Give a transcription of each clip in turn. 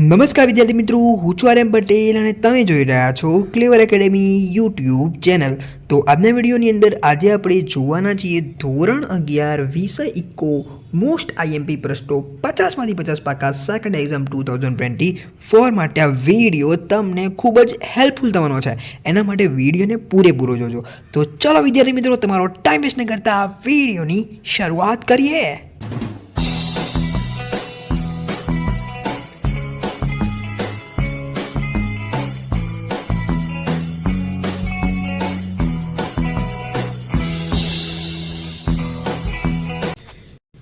નમસ્કાર વિદ્યાર્થી મિત્રો, હું છું આર્યન પટેલ અને તમે જોઈ રહ્યા છો ક્લેવર એકેડેમી યુટ્યુબ ચેનલ। તો આજના વિડીયોની અંદર આજે આપણે જોવાના છીએ ધોરણ 11 વિષય ઇકો મોસ્ટ આઈએમપી પ્રશ્નો 50માંથી 50 પાકા સેકન્ડ એક્ઝામ 2024 માટે આ વિડીયો તમને ખૂબ જ હેલ્પફુલ થવાનો છે। એના માટે વિડીયોને પૂરેપૂરો જોજો। તો ચલો વિદ્યાર્થી મિત્રો, તમારો ટાઈમ વેસ્ટ ન કરતા આ વિડીયોની શરૂઆત કરીએ।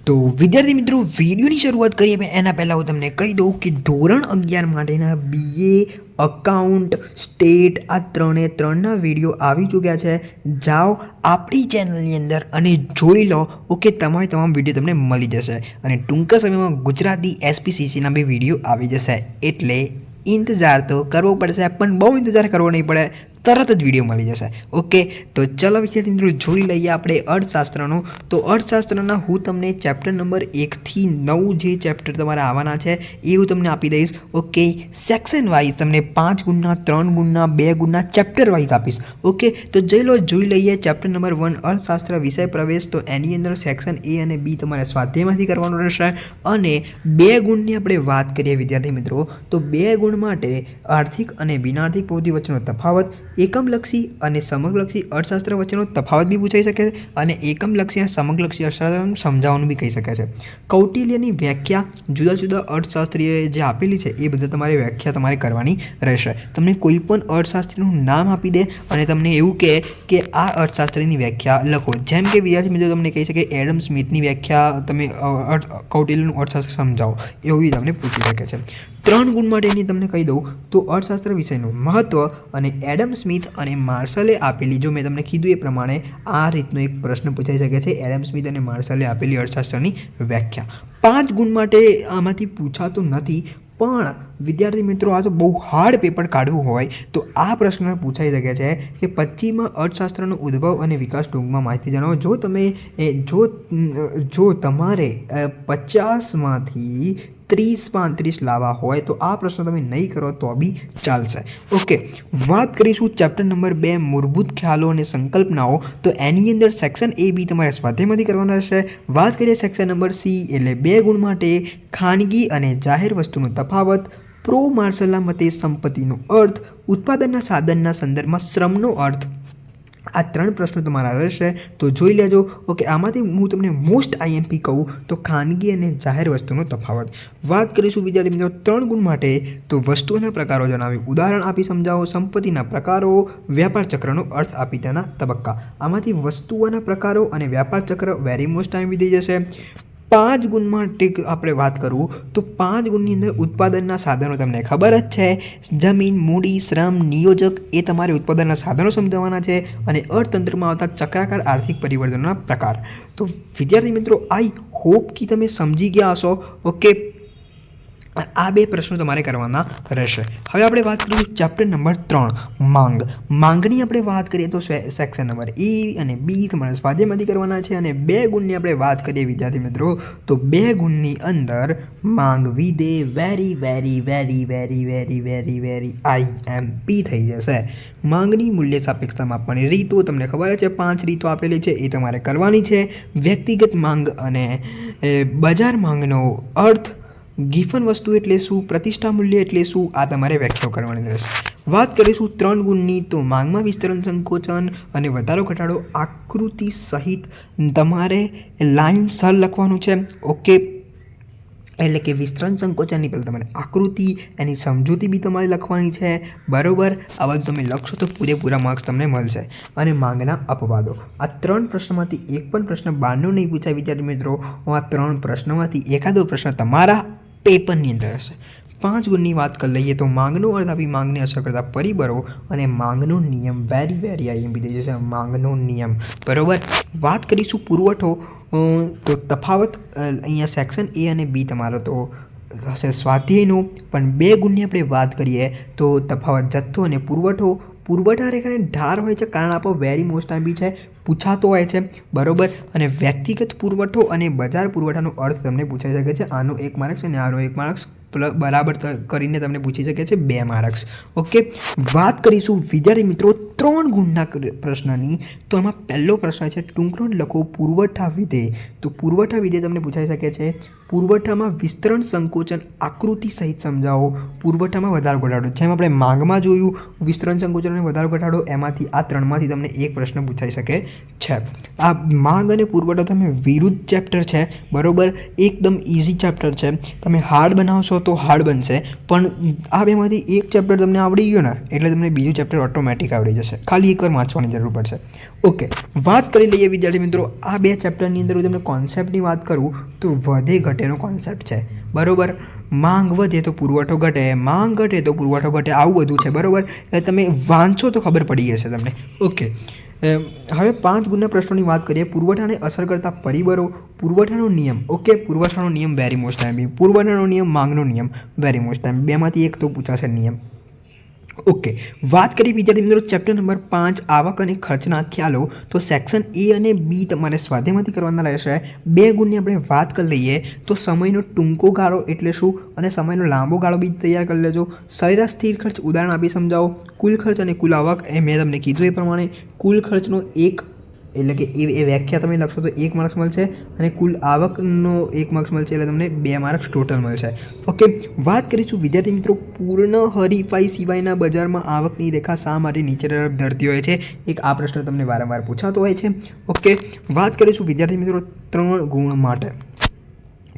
તો વિદ્યાર્થી મિત્રો, વિડીયોની શરૂઆત કરીએ પણ એના પહેલાં હું તમને કહી દઉં કે ધોરણ 11 માટેના બીએ અકાઉન્ટ સ્ટેટ આ ત્રણના વિડીયો આવી ચૂક્યા છે। જાઓ આપણી ચેનલની અંદર અને જોઈ લો। ઓકે, તમામ વિડીયો તમને મળી જશે અને ટૂંક સમયમાં ગુજરાતી એસપીસીસીના બી વિડીયો આવી જશે, એટલે ઇંતજાર તો કરવો પડશે, પણ બહુ ઇંતજાર કરવો નહીં પડે, તરત જ વિડીયો મળી જશે। ઓકે, તો ચલો વિદ્યાર્થી મિત્રો જોઈ લઈએ આપણે અર્થશાસ્ત્રનો। તો અર્થશાસ્ત્રના હું તમને ચેપ્ટર નંબર 1 થી 9 જે ચેપ્ટર તમારે આવવાના છે એ હું તમને આપી દઈશ। ઓકે, સેક્શન વાઇઝ તમને 5 ગુણના 3 ગુણના 2 ગુણના ચેપ્ટર વાઇઝ આપીશ। ઓકે, તો જોઈ લઈએ ચેપ્ટર નંબર 1 અર્થશાસ્ત્ર વિષય પ્રવેશ। તો એની અંદર સેક્શન એ અને બી તમારે સ્વાધ્યાયમાંથી કરવાનું રહેશે અને 2 ગુણની આપણે વાત કરીએ વિદ્યાર્થી મિત્રો, તો 2 ગુણ માટે આર્થિક અને બિનઆર્થિક પ્રવૃત્તિ વચ્ચેનો તફાવત, એકમલક્ષી અને સમગ્રલક્ષી અર્થશાસ્ત્ર વચ્ચેનો તફાવત બી પૂછાઈ શકે છે અને એકમલક્ષી અને સમગ્રલક્ષી અર્થશાસ્ત્રનું સમજાવવાનું બી કહી શકે છે। કૌટિલ્યની વ્યાખ્યા જુદા જુદા અર્થશાસ્ત્રીએ જે આપેલી છે એ બધા તમારે વ્યાખ્યા તમારે કરવાની રહેશે। તમને કોઈ પણ અર્થશાસ્ત્રીનું નામ આપી દે અને તમને એવું કહે કે આ અર્થશાસ્ત્રીની વ્યાખ્યા લખો, જેમ કે વિદ્યાર્થી મિત્રો તમને કહી શકે એડમ સ્મિથની વ્યાખ્યા તમે કૌટિલ્યનું અર્થશાસ્ત્ર સમજાવો, એવું બી તમને પૂછી શકે છે। 3 ગુણ માટેની તમને કહી દઉં તો અર્થશાસ્ત્ર વિષયનું મહત્ત્વ અને એડમ સ્મિથ અને માર્શલે આપેલી, જો મેં તમને કીધું એ પ્રમાણે આ રીતનો એક પ્રશ્ન પૂછાઈ શકે છે, એડમ સ્મિથ અને માર્શલે આપેલી અર્થશાસ્ત્રની વ્યાખ્યા। 5 ગુણ માટે આમાંથી પૂછાતું નથી, પણ વિદ્યાર્થી મિત્રો આ તો બહુ હાર્ડ પેપર કાઢવું હોય તો આ પ્રશ્ન પૂછાઈ શકે છે કે પશ્ચિમમાં અર્થશાસ્ત્રનો ઉદ્ભવ અને વિકાસ ટૂંકમાં માહિતી જણાવો। જો તમે જો તમારે 50માંથી 30-35 લાવવા હોય તો આ પ્રશ્ન તમે નહીં કરો તો બી ચાલશે। ઓકે, વાત કરીશું ચેપ્ટર નંબર 2 મૂળભૂત ખ્યાલો અને સંકલ્પનાઓ। તો એની અંદર સેક્શન એ બી તમારે સ્વાધ્યાયમાંથી કરવાના રહેશે। વાત કરીએ સેક્શન નંબર સી, એટલે 2 ગુણ માટે ખાનગી અને જાહેર વસ્તુનો તફાવત, પ્રો માર્શલના મતે સંપત્તિનો અર્થ, ઉત્પાદનના સાધનના સંદર્ભમાં શ્રમનો અર્થ। આ 3 પ્રશ્નો તમારા રહેશે, તો જોઈ લેજો। ઓકે, આમાંથી હું તમને મોસ્ટ આઈએમપી કહું તો ખાનગી અને જાહેર વસ્તુનો તફાવત। વાત કરીશું વિદ્યાર્થી મિત્રો 3 ગુણ માટે તો વસ્તુઓના પ્રકારો જણાવી, ઉદાહરણ આપી સમજાવો, સંપત્તિના પ્રકારો, વ્યાપાર ચક્રનો અર્થ આપી તેના તબક્કા। આમાંથી વસ્તુઓના પ્રકારો અને વ્યાપાર ચક્ર વેરી મોસ્ટ ટાઈમ વિધી જશે। 5 ગુણ માટે આપણે વાત કરું તો 5 ગુણની અંદર ઉત્પાદનના સાધનો તમને ખબર જ છે, જમીન, મૂડી, શ્રમ, નિયોજક, એ તમારે ઉત્પાદનના સાધનો સમજાવવાના છે અને અર્થતંત્રમાં આવતા ચક્રાકાર આર્થિક પરિવર્તનોના પ્રકાર। તો વિદ્યાર્થી મિત્રો આઈ હોપ કે તમે સમજી ગયા હશો। ઓકે, આ 2 પ્રશ્નો તમારે કરવાના રહેશે। હવે આપણે વાત કરીશું ચેપ્ટર નંબર 3 માંગની આપણે વાત કરીએ તો સેક્શન નંબર એ અને બી તમારે સ્વાધ્યાયમાંથી કરવાના છે અને 2 ગુણની આપણે વાત કરીએ વિદ્યાર્થી મિત્રો, તો 2 ગુણની અંદર માંગ વિધેય very very very very very very very IMP થઈ જશે। માંગની મૂલ્ય સાપેક્ષતા માપવાની રીતો તમને ખબર છે, 5 રીતો આપેલી છે એ તમારે કરવાની છે। વ્યક્તિગત માંગ અને બજાર માંગનો અર્થ, ગિફન વસ્તુ એટલે શું, પ્રતિષ્ઠા મૂલ્ય એટલે શું, આ તમારે વ્યાખ્યાઓ કરવાની રહેશે। વાત કરીશું 3 ગુણની તો માંગમાં વિસ્તરણ, સંકોચન અને વધારો ઘટાડો આકૃતિ સહિત તમારે લાઈન સર લખવાનું છે। ઓકે, એટલે કે વિસ્તરણ સંકોચનની પહેલાં તમારે આકૃતિ, એની સમજૂતી બી તમારે લખવાની છે, બરાબર। આ બધું તમે લખશો તો પૂરેપૂરા માર્ક્સ તમને મળશે। અને માંગના અપવાદો, આ 3 પ્રશ્નોમાંથી એક પણ પ્રશ્ન બહારનો નહીં પૂછાય વિદ્યાર્થી મિત્રો, આ 3 પ્રશ્નોમાંથી એકાદો પ્રશ્ન તમારા પેપરની અંદર હશે। 5 ગુણની વાત કરી લઈએ તો માંગનો અર્થ આપી, માંગને અસર કરતા પરિબળો અને માંગનો નિયમ વેરી વેરી આઈએમપી થઈ જશે, માંગનો નિયમ, બરાબર। વાત કરીશું પુરવઠો તો તફાવત, અહીંયા સેક્શન એ અને બી તમારો તો હશે સ્વાધ્યાયનો, પણ 2 ગુણની આપણે વાત કરીએ તો તફાવત જથ્થો અને પુરવઠા રેખાને ઢાર હોય છે, કારણ આપો વેરી મોસ્ટ ટાઈમ બી છે, પૂછાતો હોય છે, બરાબર। અને વ્યક્તિગત પુરવઠો અને બજાર પુરવઠાનો અર્થ તમને પૂછાઈ શકે છે, આનો 1 માર્ક્સ અને આનો 1 માર્ક્સ બરાબર કરીને તમને પૂછી શકે છે 2 માર્ક્સ. ઓકે, વાત કરીશું વિદ્યાર્થી મિત્રો 3 ગુણના પ્રશ્નની. તો આમાં પહેલો પ્રશ્ન છે ટૂંક નોંધ લખો પુરવઠા વિધેય. તો પુરવઠા વિધેય તમને પૂછાઈ શકે છે. પુરવઠામાં વિસ્તરણ સંકોચન આકૃતિ સહિત સમજાવો. પુરવઠામાં વધારો ઘટાડો, જેમ આપણે માંગમાં જોયું વિસ્તરણ સંકોચન અને વધારો ઘટાડો, એમાંથી આ 3માંથી તમને એક પ્રશ્ન પૂછાઈ શકે છે. આ માંગ અને પુરવઠો તમે વિરુદ્ધ ચેપ્ટર છે, બરોબર, એકદમ ઇઝી ચેપ્ટર છે. તમે હાર્ડ બનાવશો તો હાર્ડ બનશે, પણ આ બેમાંથી એક ચેપ્ટર તમને આવડી ગયું ને એટલે તમને બીજું ચેપ્ટર ઓટોમેટિક આવડી જશે. ખાલી એકવાર વાંચવાની જરૂર પડશે. ઓકે, વાત કરી લઈએ વિદ્યાર્થી મિત્રો આ 2 ચેપ્ટરની અંદર હું તમને કોન્સેપ્ટની વાત કરું તો વધે ઘટેનો કોન્સેપ્ટ છે, બરોબર. માંગ વધે તો પુરવઠો ઘટે, માંગ ઘટે તો પુરવઠો ઘટે, આવું બધું છે, બરોબર. એટલે તમે વાંચો તો ખબર પડી જશે તમને. ઓકે, હવે 5 ગુણના પ્રશ્નોની વાત કરીએ. પુરવઠાને અસર કરતા પરિબળો, પુરવઠાનો નિયમ. ઓકે, પુરવઠાનો નિયમ વેરી મોસ્ટ ટાઈમ, પુરવઠાનો નિયમ, માંગનો નિયમ વેરી મોસ્ટ ટાઈમ, બેમાંથી એક તો પૂછાશે નિયમ. ઓકે, વાત કરીએ વિદ્યાર્થી મિત્રો ચેપ્ટર નંબર 5 આવક અને ખર્ચના ખ્યાલો. તો સેક્શન એ અને બી તમારે સ્વાધ્યાયમાંથી કરવાના રહેશે. 2 ગુણની આપણે વાત કરી લઈએ તો સમયનો ટૂંકો ગાળો એટલે શું અને સમયનો લાંબો ગાળો બી તૈયાર કરી લેજો. સરેરાશ સ્થિર ખર્ચ ઉદાહરણ આપી સમજાવો. કુલ ખર્ચ અને કુલ આવક એ મેં તમને કીધું એ પ્રમાણે કુલ ખર્ચનો એક એટલે કે એ વ્યાખ્યા તમે લખશો તો 1 માર્ક્સ મળશે અને કુલ આવકનો 1 માર્ક્સ મળશે, એટલે તમને 2 માર્ક્સ ટોટલ મળશે. ઓકે, વાત કરીશું વિદ્યાર્થી મિત્રો પૂર્ણ હરીફાઈ સિવાયના બજારમાં આવકની રેખા શા માટે નીચે તરફ ધરતી હોય છે. એક આ પ્રશ્ન તમને વારંવાર પૂછાતો હોય છે. ઓકે, વાત કરીશું વિદ્યાર્થી મિત્રો 3 ગુણ માટે.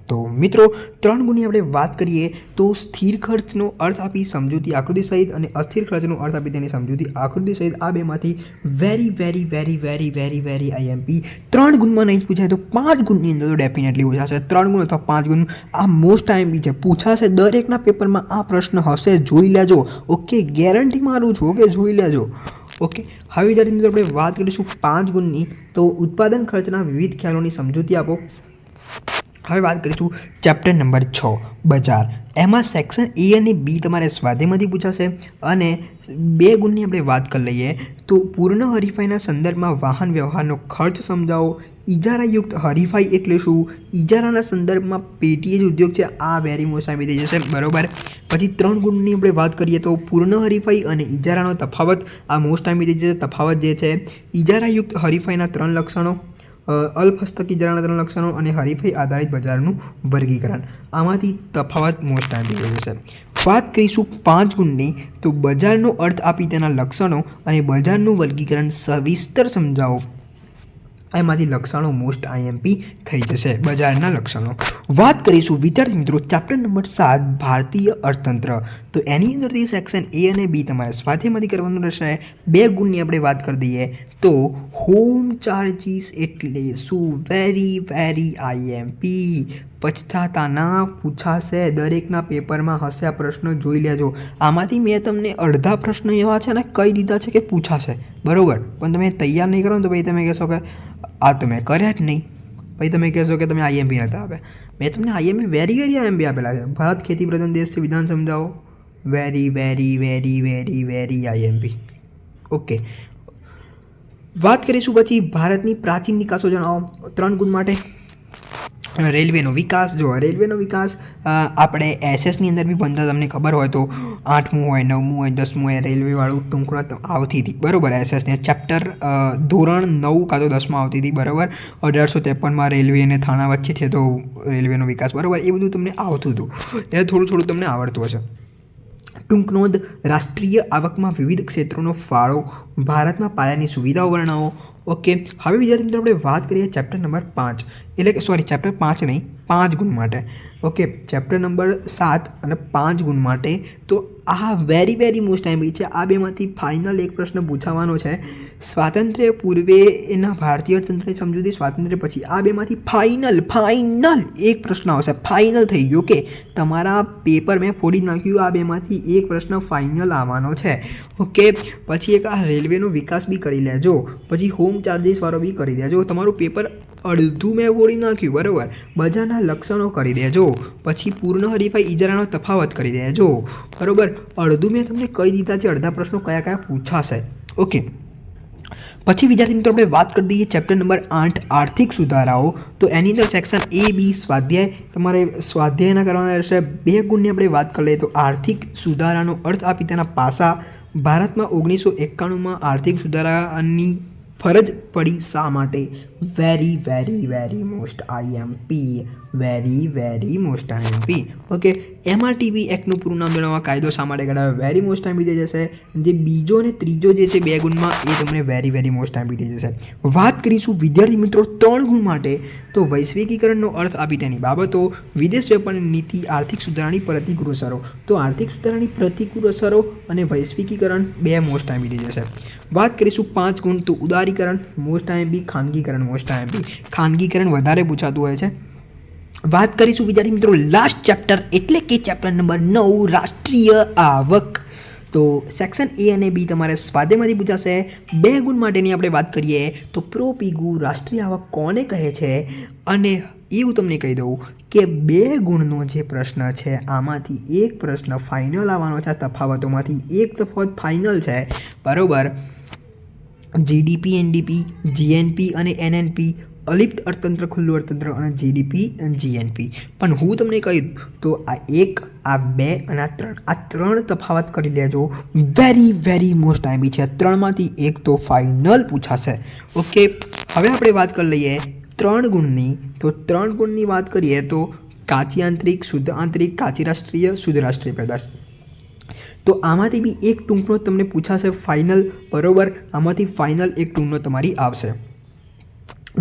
તો મિત્રો 3 ગુણની આપણે વાત કરીએ તો સ્થિર ખર્ચનો અર્થ આપી સમજૂતી આકૃતિ સહિત અને અસ્થિર ખર્ચનો અર્થ આપી તેની સમજૂતી આકૃતિ સહિત, આ બેમાંથી very very very very very very IMP 3 ગુણમાં નહીં પૂછાય તો 5 ગુણની અંદર તો ડેફિનેટલી પૂછાશે. 3 ગુણ અથવા 5 ગુણ આ મોસ્ટ આઈએમપી છે, પૂછાશે. દરેકના પેપરમાં આ પ્રશ્ન હશે, જોઈ લેજો. ઓકે, ગેરંટી મારું છું. ઓકે, જોઈ લેજો. ઓકે, હવે વિદ્યાર્થી મિત્રો આપણે વાત કરીશું 5 ગુણની. તો ઉત્પાદન ખર્ચના વિવિધ ખ્યાલોની સમજૂતી આપો. હવે વાત કરીશું ચેપ્ટર નંબર 6 બજાર. એમાં સેક્શન એ અને બી તમારે સ્વાધ્યાયમાંથી પૂછાશે. અને 2 ગુણની આપણે વાત કરી લઈએ તો પૂર્ણ હરીફાઈના સંદર્ભમાં વાહન વ્યવહારનો ખર્ચ સમજાવો. ઇજારાયુક્ત હરીફાઈ એટલે શું? ઇજારાના સંદર્ભમાં પેટીએજ ઉદ્યોગ છે, આ વેરી મોસ્ટ આવી થઈ જશે, બરોબર. પછી 3 ગુણની આપણે વાત કરીએ તો પૂર્ણ હરીફાઈ અને ઇજારાનો તફાવત, આ મોસ્ટ આવી થઈ જશે. તફાવત જે છે ઇજારાયુક્ત હરીફાઈના 3 લક્ષણો, અલ્પહસ્તક ઇજારાના 3 લક્ષણો અને હરીફાઈ આધારિત બજારનું વર્ગીકરણ. આમાંથી તફાવત મોસ્ટ આવી થઈ જશે. વાત કરીશું 5 ગુણની તો બજારનો અર્થ આપી તેના લક્ષણો અને બજારનું વર્ગીકરણ સવિસ્તર સમજાવો. એમાંથી લક્ષણો મોસ્ટ આઈએમપી થઈ જશે, બજારના લક્ષણો. વાત કરીશું વિદ્યાર્થી મિત્રો ચેપ્ટર નંબર 7 ભારતીય અર્થતંત્ર. તો એની અંદરથી સેક્શન એ અને બી તમારે સ્વાધ્યાયમાંથી કરવાનું રહેશે. 2 ગુણની આપણે વાત કરી દઈએ તો હોમ ચાર્જીસ એટલે શું? વેરી વેરી આઈએમપી, પછતાતા ના પૂછાશે. દરેકના પેપરમાં હશે આ પ્રશ્ન, જોઈ લેજો. આમાંથી મેં તમને અડધા પ્રશ્ન એવા છે ને કહી દીધા છે કે પૂછાશે, બરાબર. પણ તમે તૈયાર નહીં કરો ને તો ભાઈ તમે કહેશો કે આ તમે કર્યા જ નહીં, પછી તમે કહેશો કે તમે આઈએમપી નહોતા આપ્યા. મેં તમને આઈએમપી વેરી વેરી આઈએમપી આપેલા છે. ભારત ખેતી પ્રધાન દેશ છે, વિધાન સમજાવો. Very very very very very IMP. Okay, વાત કરીશું પછી ભારતની પ્રાચીન નિકાસો જણાવો. 3 ગુણ માટે. રેલવેનો વિકાસ. જો રેલવેનો વિકાસ આપણે એસએસની અંદર બી ભણતા, તમને ખબર હોય તો 8મું હોય, 9મું હોય, 10મું હોય, રેલવેવાળું ટૂંકણો આવતી હતી, બરાબર. એસએસને ચેપ્ટર ધોરણ 9 કાં તો 10માં આવતી હતી, બરાબર. 1853માં રેલવે અને થાણા વચ્ચે છે તો રેલવેનો વિકાસ, બરાબર. એ બધું તમને આવતું હતું, એટલે થોડું થોડું તમને આવડતું હશે. ટૂંક નોંધ રાષ્ટ્રીય આવકમાં વિવિધ ક્ષેત્રોનો ફાળો, ભારતમાં પાયાની સુવિધાઓ વર્ણવો. ઓકે, હવે વિદ્યાર્થી મિત્રો આપણે વાત કરીએ ચેપ્ટર નંબર 5 એટલે કે સોરી ચેપ્ટર 5 નહીં 5 ગુણ માટે. ઓકે, ચેપ્ટર નંબર 7 અને 5 ગુણ માટે. તો આ વેરી વેરી મોસ્ટ ટાઈમ છે. આ બેમાંથી ફાઇનલ એક પ્રશ્ન પૂછાવાનો છે. સ્વાતંત્ર્ય પૂર્વે એના ભારતીય અર્થતંત્રની સમજૂતી, સ્વાતંત્ર્ય પછી, આ બેમાંથી ફાઇનલ એક પ્રશ્ન આવશે. ફાઇનલ થઈ ગયો કે તમારા પેપર મેં ફોડી નાખ્યું. આ બેમાંથી એક પ્રશ્ન ફાઇનલ આવવાનો છે. ઓકે, પછી એક આ રેલવેનો વિકાસ બી કરી લેજો. પછી હોમ ચાર્જીસવાળો બી કરી દેજો. તમારું પેપર અડધું મેં ફોડી નાખ્યું, બરાબર. બજારના લક્ષણો કરી દેજો. પછી પૂર્ણ હરીફાઈ ઇજારાનો તફાવત કરી દેજો, બરાબર. અડધું મેં તમને કહી દીધા છે, અડધા પ્રશ્નો કયા કયા પૂછાશે. ઓકે, પછી વિદ્યાર્થી મિત્રો આપણે વાત કરી દઈએ ચેપ્ટર નંબર 8 આર્થિક સુધારાઓ. તો એની અંદર સેક્શન A B સ્વાધ્યાય તમારે સ્વાધ્યાયના કરવાના રહેશે. 2 ગુણની આપણે વાત કરી લઈએ તો આર્થિક સુધારાનો અર્થ આપી તેના પાસા. ભારતમાં 1991માં આર્થિક સુધારાની ફરજ પડી શા માટે? Very most IMP. Very most IMP. Okay, MRTB એક્ટનું પૂરું નામ જણાવવા કાયદો શા માટે કઢાવ્યો? વેરી મોસ્ટ આઈએમપી થઈ જશે. જે બીજો અને ત્રીજો જે છે 2 ગુણમાં એ તમને વેરી મોસ્ટ આઈએમપી થઈ જશે. વાત કરીશું વિદ્યાર્થી મિત્રો 3 ગુણ માટે. તો વૈશ્વિકીકરણનો અર્થ આપી તેની બાબતો, વિદેશ વેપારની નીતિ, આર્થિક સુધારાની પ્રતિકૂળ અસરો. તો આર્થિક સુધારાની પ્રતિકૂળ અસરો અને વૈશ્વિકીકરણ 2 મોસ્ટ આઈએમપી થઈ જશે. વાત કરીશું 5 ગુણ. તો ઉદારીકરણ મોસ્ટ આઈએમપી, ખાનગીકરણ મોસ્ટ આઈએમપી. ખાનગીકરણ વધારે પૂછાતું હોય છે. વાત કરીશું વિદ્યાર્થી મિત્રો લાસ્ટ ચેપ્ટર એટલે કે ચેપ્ટર નંબર 9 રાષ્ટ્રીય આવક. તો સેક્શન A અને B તમારે સ્વાધ્યાયમાંથી પૂછાશે. 2 ગુણ માટેની આપણે વાત કરીએ તો પ્રોપીગુ રાષ્ટ્રીય આવક કોને કહે છે? અને એવું તમને કહી દઉં કે 2 ગુણનો જે પ્રશ્ન છે આમાંથી એક પ્રશ્ન ફાઇનલ આવવાનો છે. તફાવતોમાંથી એક તફાવત ફાઇનલ છે, બરાબર. GDP NDP, GNP અને NNP, અલિપ્ત અર્થતંત્ર, ખુલ્લું અર્થતંત્ર અને GDP GNP. પણ હું તમને કહ્યું તો આ 1, આ 2 અને આ 3, આ 3 તફાવત કરી લેજો. વેરી મોસ્ટ આઈએમપી છે. 3માંથી એક તો ફાઇનલ પૂછાશે. ઓકે, હવે આપણે વાત કરી લઈએ 3 ગુણની. તો 3 ગુણની વાત કરીએ તો કાચી આંતરિક, શુદ્ધ આંતરિક, કાચી રાષ્ટ્રીય, શુદ્ધ રાષ્ટ્રીય પેદાશ. તો આમાંથી બી એક ટૂંકનો તમને પૂછાશે ફાઇનલ, બરાબર. આમાંથી ફાઇનલ એક ટૂંકનો તમારી આવશે.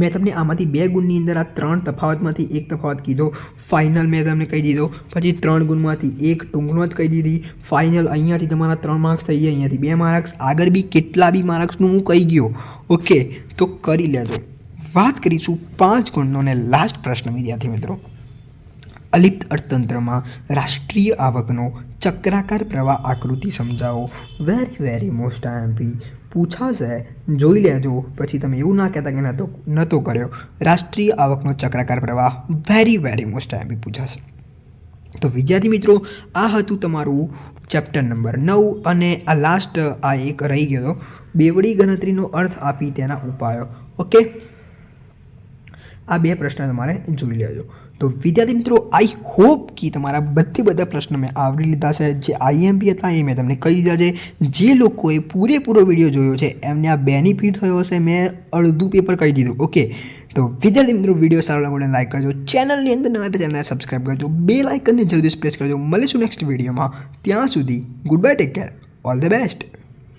મેં તમને આમાંથી 2 ગુણની અંદર આ 3 તફાવતમાંથી એક તફાવત કીધો, ફાઇનલ મેં તમને કહી દીધો. પછી 3 ગુણમાંથી એક ટૂંકનો જ કહી દીધી. ફાઇનલ અહીંયાથી તમારા 3 માર્ક્સ થઈ ગયા, અહીંયાથી 2 માર્ક્સ. આગળ બી કેટલા બી માર્ક્સનું હું કહી ગયો. ઓકે, તો કરી લેજો. વાત કરીશું 5 ગુણનો અને લાસ્ટ પ્રશ્ન વિદ્યાર્થી મિત્રો. અલિપ્ત અર્થતંત્રમાં રાષ્ટ્રીય આવકનો ચક્રાકાર પ્રવાહ આકૃતિ સમજાવો. વેરી મોસ્ટ આઈએમપી પૂછાશે, જોઈ લેજો. પછી તમે એવું ના કહેતા કે નહોતો કર્યો. રાષ્ટ્રીય આવકનો ચક્રાકાર પ્રવાહ વેરી મોસ્ટ આઈએમપી પૂછાશે. તો વિદ્યાર્થી મિત્રો આ હતું તમારું ચેપ્ટર નંબર 9 અને આ લાસ્ટ આ એક રહી ગયો હતો બેવડી ગણતરીનો અર્થ આપી તેના ઉપાયો. ઓકે, આ 2 પ્રશ્ન તમારે જોઈ લેજો. તો વિદ્યાર્થી મિત્રો આઈ હોપ કે તમારા બધા પ્રશ્નો મેં આવરી લીધા છે. જે આઈએમપી હતા એ મેં તમને કહી દીધા છે. જે લોકોએ પૂરેપૂરો વિડીયો જોયો છે એમને આ બેનિફિટ થયો હશે. મેં અડધું પેપર કહી દીધું. ઓકે, તો વિદ્યાર્થી મિત્રો વિડીયો સારો લાગે લાઈક કરજો. ચેનલની અંદર નવા તો ચેનલને સબસ્ક્રાઈબ કરજો. બેલ આઇકનને જલ્દી પ્રેસ કરજો. મળીશું નેક્સ્ટ વિડીયોમાં. ત્યાં સુધી good bye, take care, all the best.